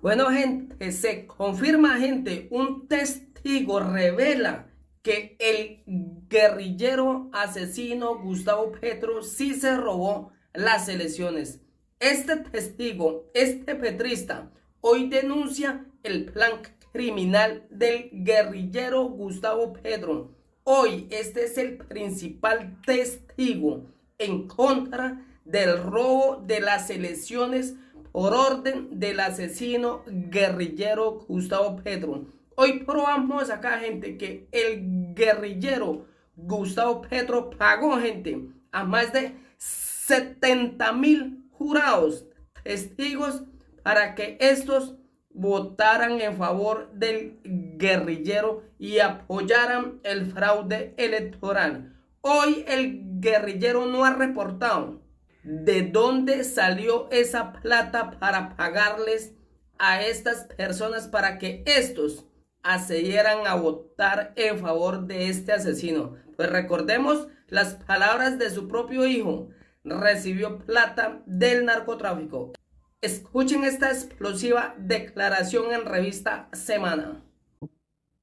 Bueno, gente, se confirma, gente, un testigo revela que el guerrillero asesino Gustavo Petro sí se robó las elecciones. Este testigo, este petrista, hoy denuncia el plan criminal del guerrillero Gustavo Petro. Hoy este es el principal testigo en contra del robo de las elecciones por orden del asesino guerrillero Gustavo Petro. Hoy probamos acá, gente, que el guerrillero Gustavo Petro pagó, gente, a más de 70.000 jurados, testigos, para que estos votaran en favor del guerrillero y apoyaran el fraude electoral. Hoy el guerrillero no ha reportado de dónde salió esa plata para pagarles a estas personas para que estos accedieran a votar en favor de este asesino. Pues recordemos las palabras de su propio hijo: recibió plata del narcotráfico. Escuchen esta explosiva declaración en revista Semana.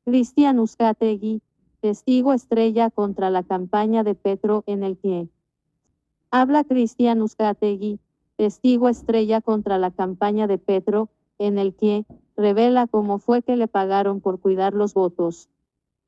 Cristian Uzcategui, testigo estrella contra la campaña de Petro en el que habla Cristian Uzcategui, testigo estrella contra la campaña de Petro, en el que revela cómo fue que le pagaron por cuidar los votos.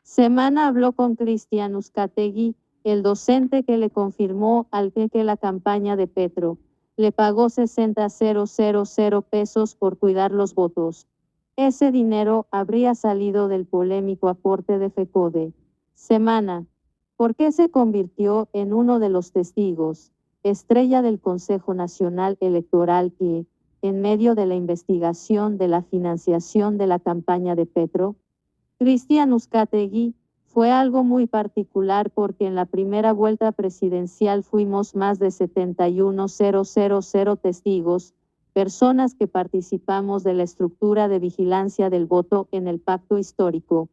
Semana habló con Cristian Uzcategui, el docente que le confirmó al que la campaña de Petro le pagó 60.000 pesos por cuidar los votos. Ese dinero habría salido del polémico aporte de FECODE. Semana. ¿Por qué se convirtió en uno de los testigos estrella del Consejo Nacional Electoral que, en medio de la investigación de la financiación de la campaña de Petro? Cristian Uzcategui, fue algo muy particular porque en la primera vuelta presidencial fuimos más de 71.000 testigos, personas que participamos de la estructura de vigilancia del voto en el pacto histórico.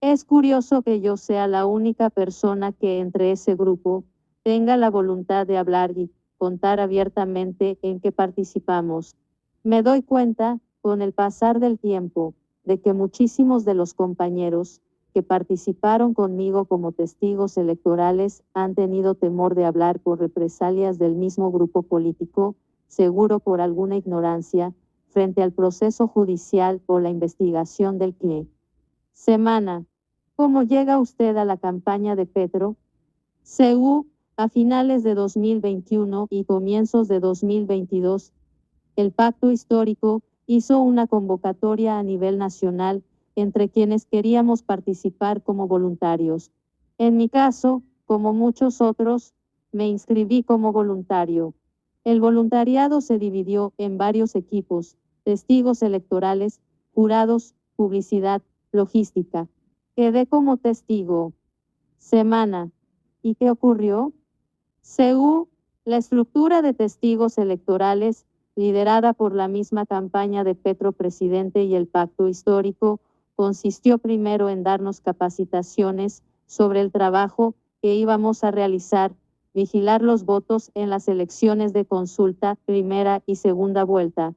Es curioso que yo sea la única persona que entre ese grupo tenga la voluntad de hablar y contar abiertamente en qué participamos. Me doy cuenta, con el pasar del tiempo, de que muchísimos de los compañeros que participaron conmigo como testigos electorales han tenido temor de hablar por represalias del mismo grupo político, seguro por alguna ignorancia, frente al proceso judicial o la investigación del CNE. Semana. ¿Cómo llega usted a la campaña de Petro? A finales de 2021 y comienzos de 2022, el Pacto Histórico hizo una convocatoria a nivel nacional entre quienes queríamos participar como voluntarios. En mi caso, como muchos otros, me inscribí como voluntario. El voluntariado se dividió en varios equipos: testigos electorales, jurados, publicidad, logística. Quedé como testigo. Semana. ¿Y qué ocurrió? La estructura de testigos electorales, liderada por la misma campaña de Petro presidente y el Pacto Histórico, consistió primero en darnos capacitaciones sobre el trabajo que íbamos a realizar, vigilar los votos en las elecciones de consulta, primera y segunda vuelta.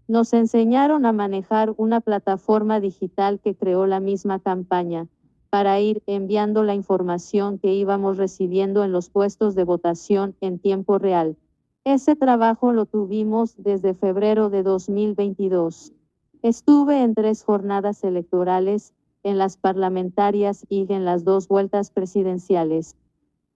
Nos enseñaron a manejar una plataforma digital que creó la misma campaña, para ir enviando la información que íbamos recibiendo en los puestos de votación en tiempo real. Ese trabajo lo tuvimos desde febrero de 2022. Estuve en 3 jornadas electorales, en las parlamentarias y en las 2 vueltas presidenciales.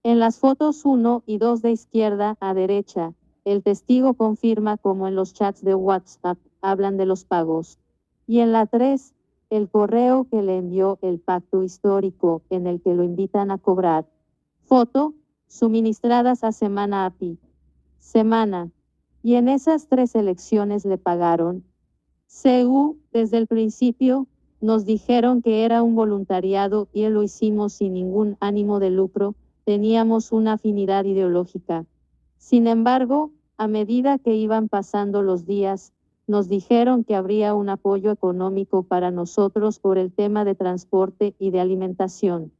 En las fotos 1 y 2 de izquierda a derecha, el testigo confirma como en los chats de WhatsApp hablan de los pagos. Y en la 3, el correo que le envió el Pacto Histórico en el que lo invitan a cobrar. Foto, suministradas a Semana API. Semana. Y en esas 3 elecciones le pagaron. Desde el principio, nos dijeron que era un voluntariado y lo hicimos sin ningún ánimo de lucro, teníamos una afinidad ideológica. Sin embargo, a medida que iban pasando los días, nos dijeron que habría un apoyo económico para nosotros por el tema de transporte y de alimentación.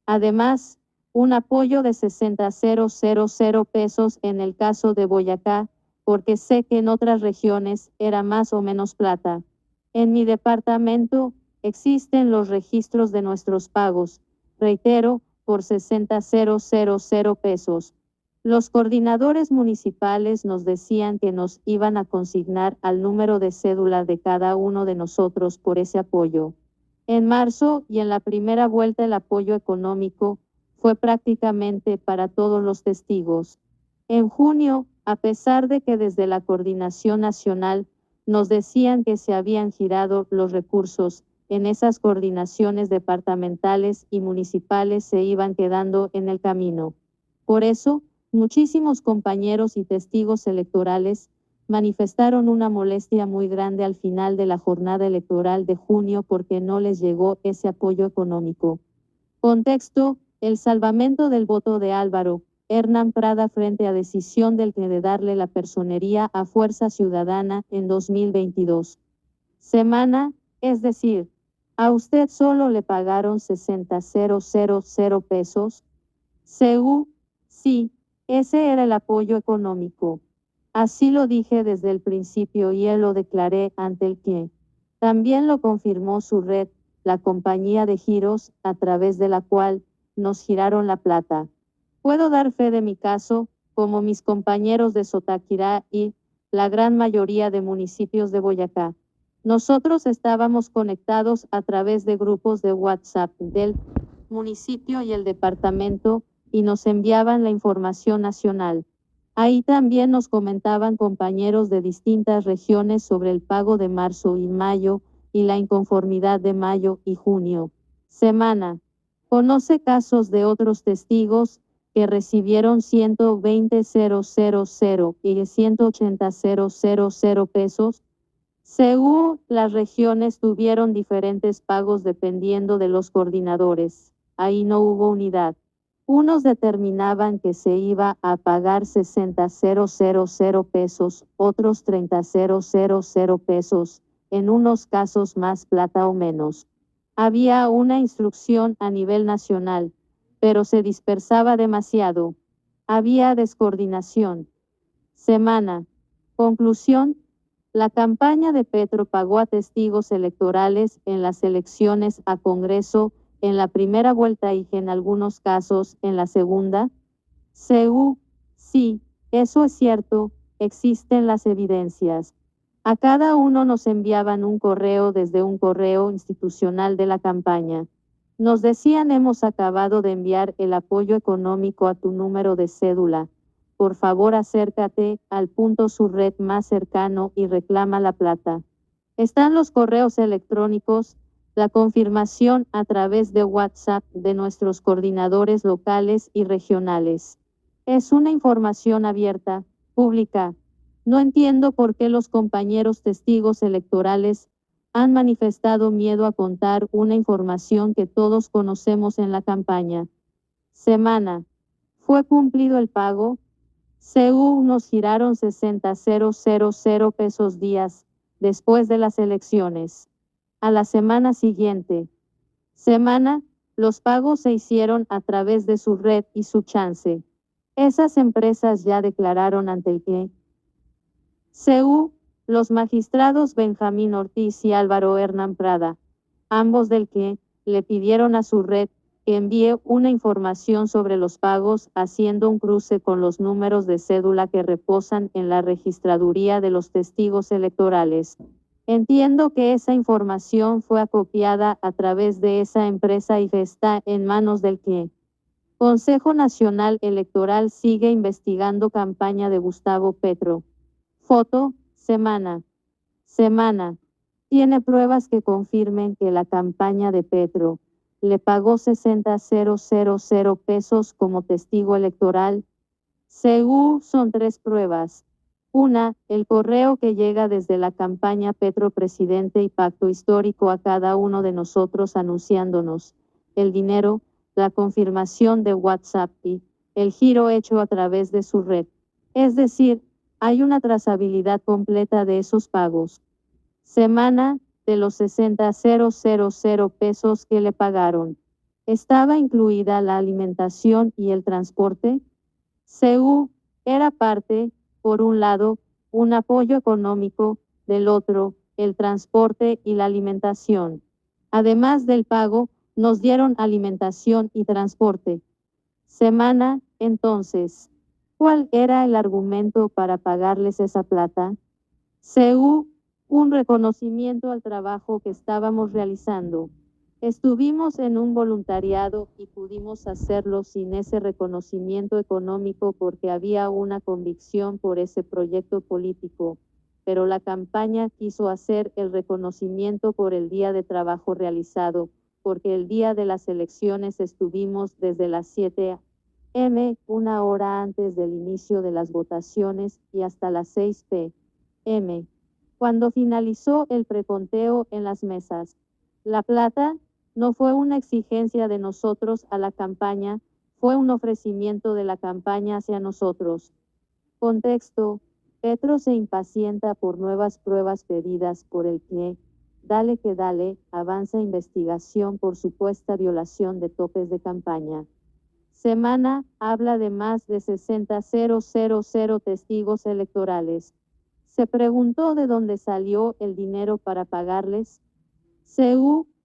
Además, un apoyo de 60.000 pesos en el caso de Boyacá, porque sé que en otras regiones era más o menos plata. En mi departamento existen los registros de nuestros pagos, reitero, por 60,000 pesos. Los coordinadores municipales nos decían que nos iban a consignar al número de cédula de cada uno de nosotros por ese apoyo. En marzo y en la primera vuelta el apoyo económico fue prácticamente para todos los testigos. En junio, a pesar de que desde la Coordinación Nacional nos decían que se habían girado los recursos, en esas coordinaciones departamentales y municipales se iban quedando en el camino. Por eso, muchísimos compañeros y testigos electorales manifestaron una molestia muy grande al final de la jornada electoral de junio porque no les llegó ese apoyo económico. Contexto: el salvamento del voto de Álvaro Hernán Prada frente a decisión del que de darle la personería a Fuerza Ciudadana en 2022. Semana, es decir, a usted solo le pagaron 60,000 pesos. Sí, ese era el apoyo económico. Así lo dije desde el principio y él lo declaré ante el que también lo confirmó su red, la compañía de giros, a través de la cual nos giraron la plata. Puedo dar fe de mi caso, como mis compañeros de Sotaquirá y la gran mayoría de municipios de Boyacá. Nosotros estábamos conectados a través de grupos de WhatsApp del municipio y el departamento y nos enviaban la información nacional. Ahí también nos comentaban compañeros de distintas regiones sobre el pago de marzo y mayo y la inconformidad de mayo y junio. Semana. Conoce casos de otros testigos que recibieron 120,000 y 180,000 pesos. Según las regiones tuvieron diferentes pagos dependiendo de los coordinadores. Ahí no hubo unidad. Unos determinaban que se iba a pagar 60,000 pesos, otros 30,000 pesos, en unos casos más plata o menos. Había una instrucción a nivel nacional, pero se dispersaba demasiado. Había descoordinación. Semana. Conclusión. La campaña de Petro pagó a testigos electorales en las elecciones a Congreso en la primera vuelta y en algunos casos en la segunda. Sí, eso es cierto, existen las evidencias. A cada uno nos enviaban un correo desde un correo institucional de la campaña. Nos decían: hemos acabado de enviar el apoyo económico a tu número de cédula. Por favor, acércate al punto su red más cercano y reclama la plata. Están los correos electrónicos, la confirmación a través de WhatsApp de nuestros coordinadores locales y regionales. Es una información abierta, pública. No entiendo por qué los compañeros testigos electorales han manifestado miedo a contar una información que todos conocemos en la campaña. Semana. ¿Fue cumplido el pago? Según nos giraron 60,000 pesos días después de las elecciones. A la semana siguiente. Semana, los pagos se hicieron a través de su red y su chance. Esas empresas ya declararon ante el que los magistrados Benjamín Ortiz y Álvaro Hernán Prada, ambos del que le pidieron a su red que envíe una información sobre los pagos haciendo un cruce con los números de cédula que reposan en la registraduría de los testigos electorales. Entiendo que esa información fue acopiada a través de esa empresa y que está en manos del que Consejo Nacional Electoral sigue investigando campaña de Gustavo Petro. Foto, semana. Tiene pruebas que confirmen que la campaña de Petro le pagó 60,000 pesos como testigo electoral. Según son 3 pruebas. Una, el correo que llega desde la campaña Petro Presidente y Pacto Histórico a cada uno de nosotros anunciándonos el dinero, la confirmación de WhatsApp y el giro hecho a través de su red. Es decir, hay una trazabilidad completa de esos pagos. Semana, de los 60,000 pesos que le pagaron. ¿Estaba incluida la alimentación y el transporte? Era parte, por un lado, un apoyo económico, del otro, el transporte y la alimentación. Además del pago, nos dieron alimentación y transporte. Semana, entonces, ¿cuál era el argumento para pagarles esa plata? Un reconocimiento al trabajo que estábamos realizando. Estuvimos en un voluntariado y pudimos hacerlo sin ese reconocimiento económico porque había una convicción por ese proyecto político, pero la campaña quiso hacer el reconocimiento por el día de trabajo realizado, porque el día de las elecciones estuvimos desde las 7 m, una hora antes del inicio de las votaciones, y hasta las 6 p.m., cuando finalizó el preconteo en las mesas. La plata no fue una exigencia de nosotros a la campaña, fue un ofrecimiento de la campaña hacia nosotros. Contexto: Petro se impacienta por nuevas pruebas pedidas por el que dale, avanza investigación por supuesta violación de topes de campaña. Semana habla de más de 60.000 testigos electorales. Se preguntó de dónde salió el dinero para pagarles.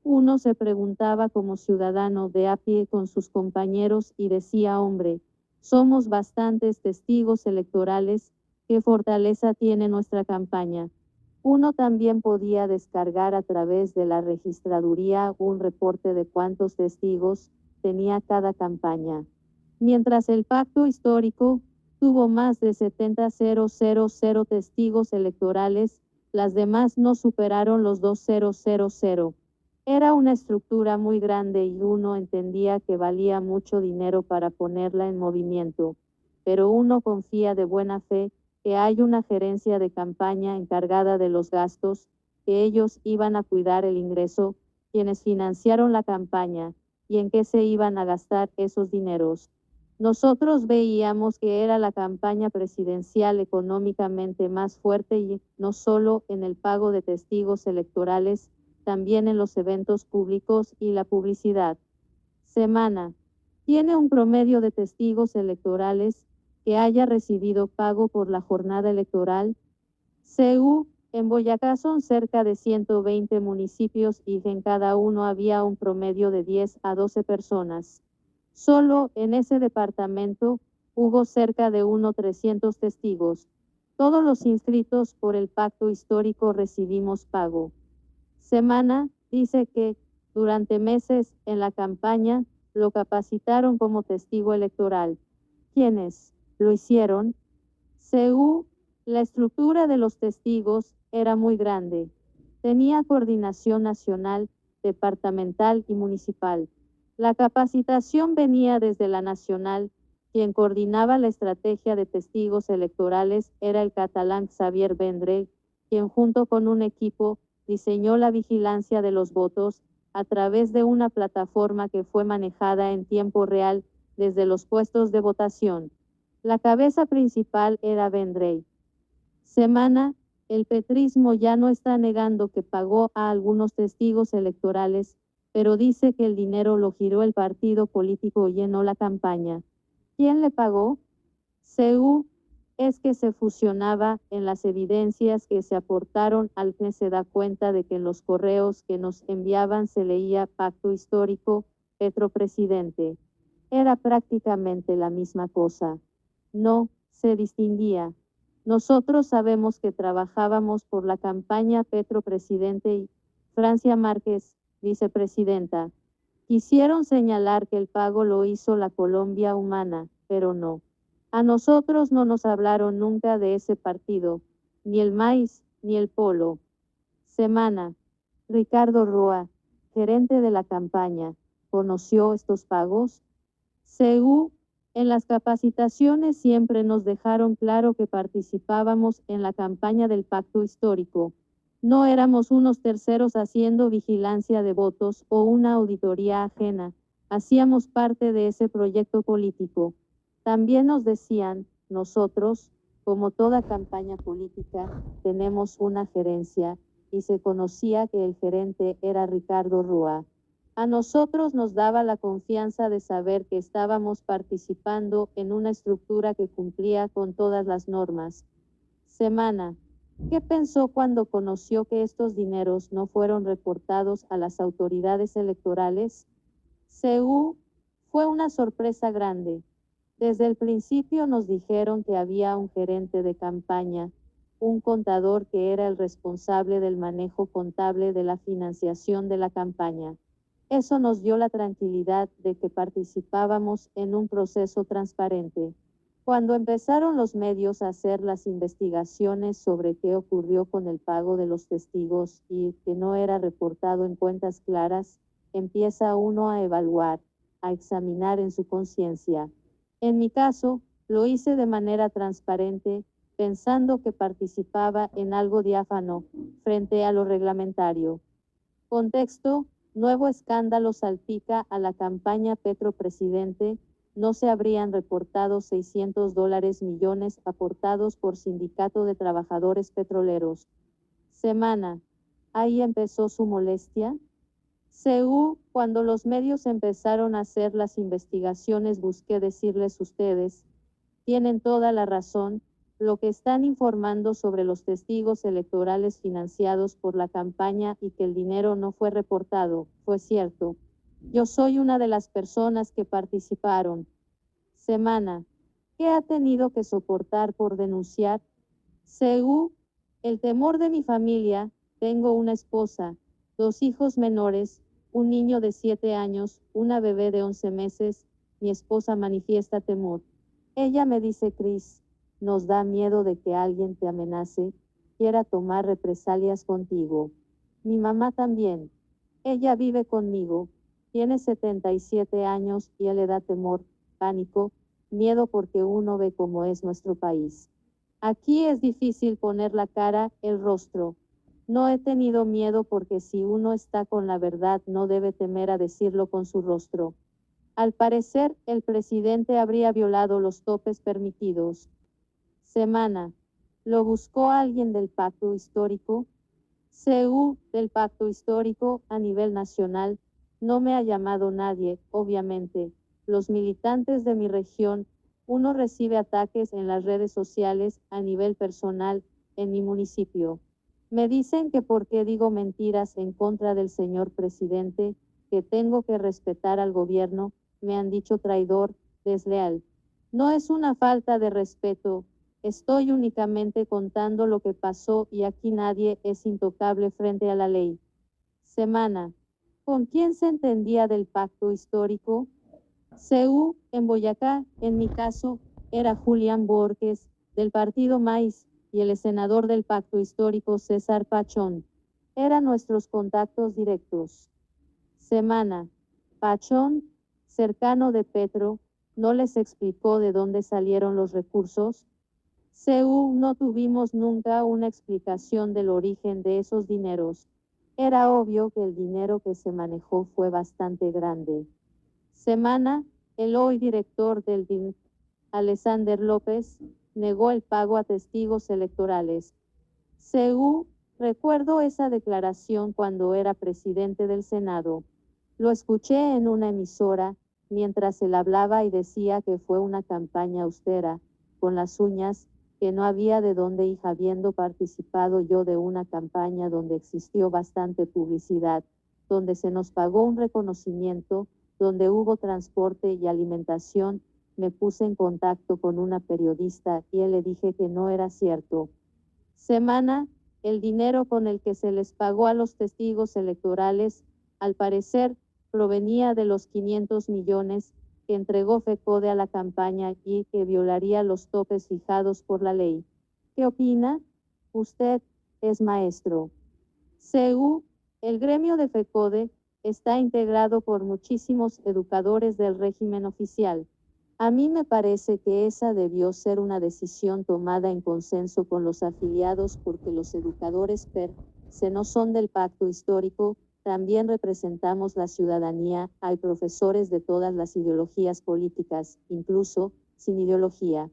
Uno se preguntaba como ciudadano de a pie con sus compañeros y decía: hombre, somos bastantes testigos electorales, ¿qué fortaleza tiene nuestra campaña? Uno también podía descargar a través de la registraduría un reporte de cuántos testigos tenía cada campaña. Mientras el pacto histórico tuvo más de 70.000 testigos electorales, las demás no superaron los 2.000. Era una estructura muy grande y uno entendía que valía mucho dinero para ponerla en movimiento, pero uno confía de buena fe que hay una gerencia de campaña encargada de los gastos, que ellos iban a cuidar el ingreso, quienes financiaron la campaña, y en qué se iban a gastar esos dineros. Nosotros veíamos que era la campaña presidencial económicamente más fuerte y no solo en el pago de testigos electorales, también en los eventos públicos y la publicidad. Semana. Tiene un promedio de testigos electorales que haya recibido pago por la jornada electoral. En Boyacá son cerca de 120 municipios y en cada uno había un promedio de 10 a 12 personas. Solo en ese departamento hubo cerca de 300 testigos. Todos los inscritos por el pacto histórico recibimos pago. Semana dice que, durante meses en la campaña, lo capacitaron como testigo electoral. ¿Quiénes lo hicieron? La estructura de los testigos era muy grande. Tenía coordinación nacional, departamental y municipal. La capacitación venía desde la nacional. Quien coordinaba la estrategia de testigos electorales era el catalán Xavier Vendrell, quien junto con un equipo diseñó la vigilancia de los votos a través de una plataforma que fue manejada en tiempo real desde los puestos de votación. La cabeza principal era Vendrell. Semana, el petrismo ya no está negando que pagó a algunos testigos electorales, pero dice que el dinero lo giró el partido político y llenó la campaña. ¿Quién le pagó? Es que se fusionaba en las evidencias que se aportaron al que se da cuenta de que en los correos que nos enviaban se leía pacto histórico, Petro presidente. Era prácticamente la misma cosa. No se distinguía. Nosotros sabemos que trabajábamos por la campaña Petro presidente y Francia Márquez, vicepresidenta. Quisieron señalar que el pago lo hizo la Colombia Humana, pero no. A nosotros no nos hablaron nunca de ese partido, ni el maíz, ni el polo. Semana. Ricardo Roa, gerente de la campaña, ¿conoció estos pagos? En las capacitaciones siempre nos dejaron claro que participábamos en la campaña del pacto histórico. No éramos unos terceros haciendo vigilancia de votos o una auditoría ajena, hacíamos parte de ese proyecto político. También nos decían, nosotros, como toda campaña política, tenemos una gerencia, y se conocía que el gerente era Ricardo Roa. A nosotros nos daba la confianza de saber que estábamos participando en una estructura que cumplía con todas las normas. Semana. ¿Qué pensó cuando conoció que estos dineros no fueron reportados a las autoridades electorales? Según fue una sorpresa grande. Desde el principio nos dijeron que había un gerente de campaña, un contador que era el responsable del manejo contable de la financiación de la campaña. Eso nos dio la tranquilidad de que participábamos en un proceso transparente. Cuando empezaron los medios a hacer las investigaciones sobre qué ocurrió con el pago de los testigos y que no era reportado en cuentas claras, empieza uno a evaluar, a examinar en su conciencia. En mi caso, lo hice de manera transparente, pensando que participaba en algo diáfano, frente a lo reglamentario. Contexto: nuevo escándalo salpica a la campaña Petro Presidente. No se habrían reportado $600 millones aportados por Sindicato de Trabajadores Petroleros. Semana. Ahí empezó su molestia. Cuando los medios empezaron a hacer las investigaciones, busqué decirles: ustedes tienen toda la razón, lo que están informando sobre los testigos electorales financiados por la campaña y que el dinero no fue reportado, fue cierto. Yo soy una de las personas que participaron. Semana. ¿Qué ha tenido que soportar por denunciar? El temor de mi familia. Tengo una esposa, 2 hijos menores, un niño de 7 años, una bebé de 11 meses. Mi esposa manifiesta temor. Ella me dice: Cris, nos da miedo de que alguien te amenace, quiera tomar represalias contigo. Mi mamá también. Ella vive conmigo, tiene 77 años y él le da temor, pánico, miedo porque uno ve cómo es nuestro país. Aquí es difícil poner la cara, el rostro. No he tenido miedo porque si uno está con la verdad no debe temer a decirlo con su rostro. Al parecer, el presidente habría violado los topes permitidos. Semana. ¿Lo buscó alguien del pacto histórico? Del pacto histórico a nivel nacional, no me ha llamado nadie, obviamente. Los militantes de mi región, uno recibe ataques en las redes sociales, a nivel personal, en mi municipio. Me dicen que por qué digo mentiras en contra del señor presidente, que tengo que respetar al gobierno, me han dicho traidor, desleal. No es una falta de respeto, estoy únicamente contando lo que pasó y aquí nadie es intocable frente a la ley. Semana. ¿Con quién se entendía del pacto histórico? En Boyacá, en mi caso, era Julián Borges, del partido Maíz, y el senador del pacto histórico César Pachón. Eran nuestros contactos directos. Semana. Pachón, cercano de Petro, ¿no les explicó de dónde salieron los recursos? No tuvimos nunca una explicación del origen de esos dineros. Era obvio que el dinero que se manejó fue bastante grande. Semana. El hoy director del DIN, Alexander López, negó el pago a testigos electorales. Recuerdo esa declaración cuando era presidente del Senado. Lo escuché en una emisora, mientras él hablaba y decía que fue una campaña austera, con las uñas, que no había de dónde ir, habiendo participado yo de una campaña donde existió bastante publicidad, donde se nos pagó un reconocimiento, donde hubo transporte y alimentación. Me puse en contacto con una periodista y le dije que no era cierto. Semana. El dinero con el que se les pagó a los testigos electorales, al parecer, provenía de los 500 millones que entregó FECODE a la campaña y que violaría los topes fijados por la ley. ¿Qué opina? Usted es maestro. El gremio de FECODE está integrado por muchísimos educadores del régimen oficial. A mí me parece que esa debió ser una decisión tomada en consenso con los afiliados, porque los educadores per se no son del pacto histórico, también representamos la ciudadanía, hay profesores de todas las ideologías políticas, incluso sin ideología.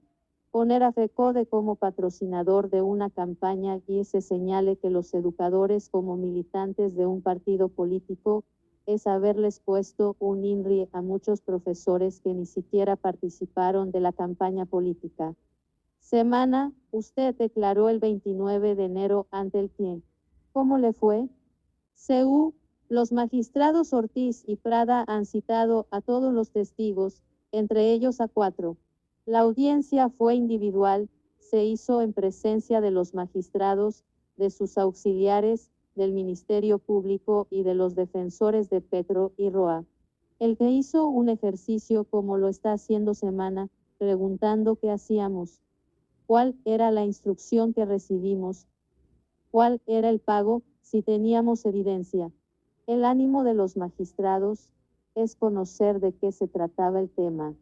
Poner a FECODE como patrocinador de una campaña y se señale que los educadores como militantes de un partido político, es haberles puesto un INRI a muchos profesores que ni siquiera participaron de la campaña política. Semana, usted declaró el 29 de enero ante el CNE. ¿Cómo le fue? CU, los magistrados Ortiz y Prada han citado a todos los testigos, entre ellos a 4. La audiencia fue individual, se hizo en presencia de los magistrados, de sus auxiliares, del Ministerio Público y de los defensores de Petro y Roa. El que hizo un ejercicio como lo está haciendo Semana, preguntando qué hacíamos, cuál era la instrucción que recibimos, cuál era el pago, si teníamos evidencia. El ánimo de los magistrados es conocer de qué se trataba el tema.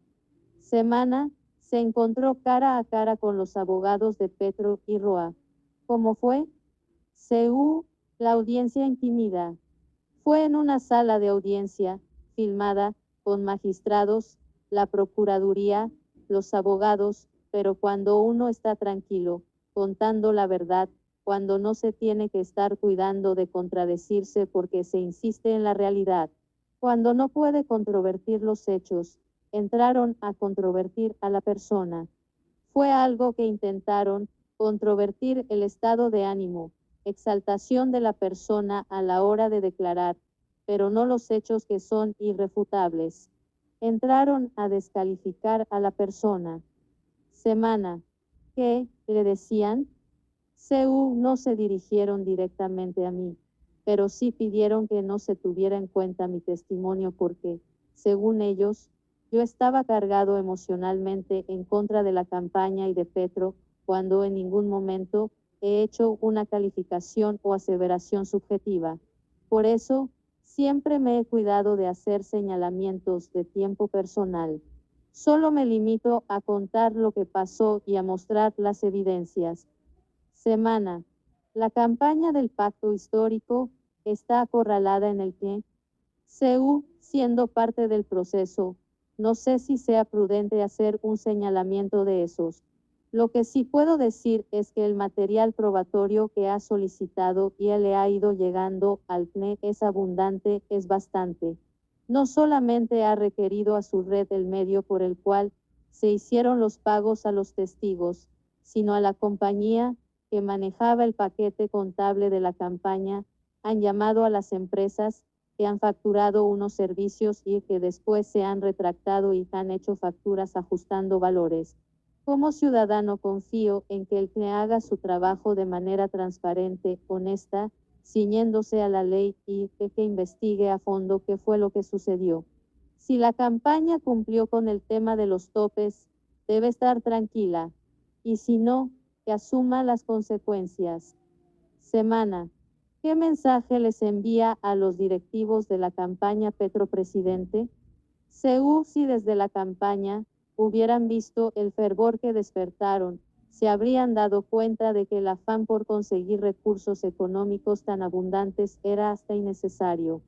Semana se encontró cara a cara con los abogados de Petro y Roa. ¿Cómo fue? CU, la audiencia intimida. Fue en una sala de audiencia, filmada, con magistrados, la procuraduría, los abogados, pero cuando uno está tranquilo, contando la verdad, cuando no se tiene que estar cuidando de contradecirse porque se insiste en la realidad, cuando no puede controvertir los hechos, entraron a controvertir a la persona. Fue algo que intentaron, controvertir el estado de ánimo, exaltación de la persona a la hora de declarar, pero no los hechos que son irrefutables. Entraron a descalificar a la persona. Semana, ¿qué le decían? CU no se dirigieron directamente a mí, pero sí pidieron que no se tuviera en cuenta mi testimonio porque, según ellos, yo estaba cargado emocionalmente en contra de la campaña y de Petro, cuando en ningún momento he hecho una calificación o aseveración subjetiva. Por eso, siempre me he cuidado de hacer señalamientos de tiempo personal. Solo me limito a contar lo que pasó y a mostrar las evidencias. Semana. La campaña del pacto histórico está acorralada en el que, CU, siendo parte del proceso, no sé si sea prudente hacer un señalamiento de esos. Lo que sí puedo decir es que el material probatorio que ha solicitado y le ha ido llegando al CNE es abundante, es bastante. No solamente ha requerido a su red el medio por el cual se hicieron los pagos a los testigos, sino a la compañía que manejaba el paquete contable de la campaña, han llamado a las empresas que han facturado unos servicios y que después se han retractado y han hecho facturas ajustando valores. Como ciudadano confío en que el CNE haga su trabajo de manera transparente, honesta, ciñéndose a la ley y que investigue a fondo qué fue lo que sucedió. Si la campaña cumplió con el tema de los topes, debe estar tranquila, y si no, que asuma las consecuencias. Semana. ¿Qué mensaje les envía a los directivos de la campaña Petro Presidente? CU, si desde la campaña hubieran visto el fervor que despertaron, se habrían dado cuenta de que el afán por conseguir recursos económicos tan abundantes era hasta innecesario.